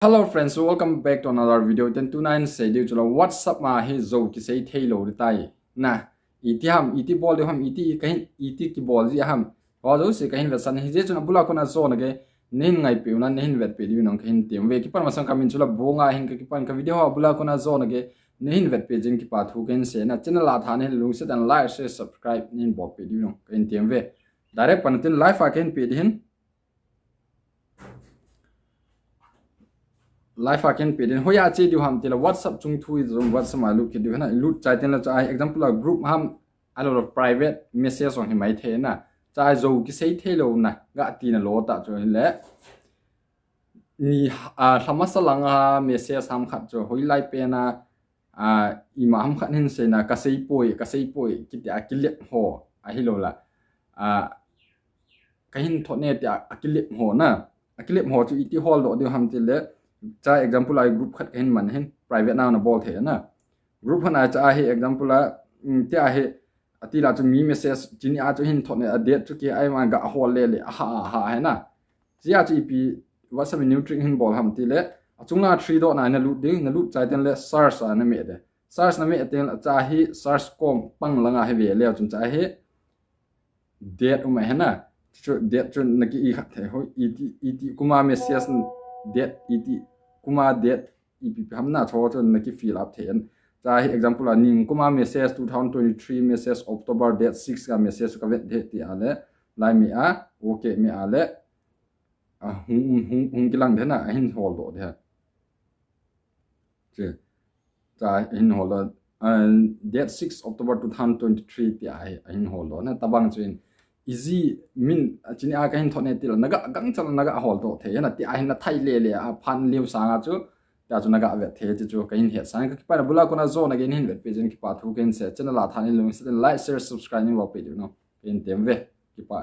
Hello friends, so welcome back to another video. Then tonight say do chula WhatsApp ma he zo kisei thei lo tai na iti ball de ham iti kahin iti ki ball ji ham ko zo se kahin versan he je chuna bula kona zo na ge nin ngai pe na nin vet pe di nong kahin tem ve ki pan masang kamin chula bonga hin ki pan ka video ha bula kona zo na ge nin vet pe jin ki pa thu ken se na channel la tha ne lung se dan like share subscribe nin bo pe di nong kahin tem ve direct pan tin live a ken pe di hin life aken pedin hoya che du ham tela whatsapp chung thui zum whatsapp ma lu ki du na lu chai ten la chai example a group ham a lot of private message on him mai the na chai zo ki sei the lo na ga ti na lo ta cho le ni a thamasalang a message ham khat cho hoi lai pe na a ima ham khat hin se na ka sei poi ki ta kilep ho a hi lo la a ka hin thone ta akilep ho na akilep ho chu iti hol do du ham ti le cha example ai group khat hen man hen private now na bol the na group hana cha hi example a tia he atila chu mi message jini a chu hin thone a date chu ki ai ma ga hol le ha he na chia chi pi whatsapp new trick hin bol ham ti le achunga 3 dot na lu ding na lu chai ten le search na me de search na me ten cha hi search com pang langa he ve le chun cha he date uma he na chu date chu na ki i khat the ho iti kuma message date iti kuma date ipi hamna tho chon na ki fill up then cha hi example a ning kuma message 2023 message october date 6 ka message ka vet the ti ale lai mi a okay mi ale a hung kilang thena hin hol do the che cha hin hol date 6 october 2023 ti a hin hol do na tabang chin easy min chini a kahin thone til naga gang chal naga hol to the na ti a hin na thai le a phan liu sanga chu ta chu naga ve the chu kahin he sang ka pa bula kona zo na gen hin vet page ki pa thu ken se channel la thani lung se like share subscribe ni wa pe no ken tem ve ki pa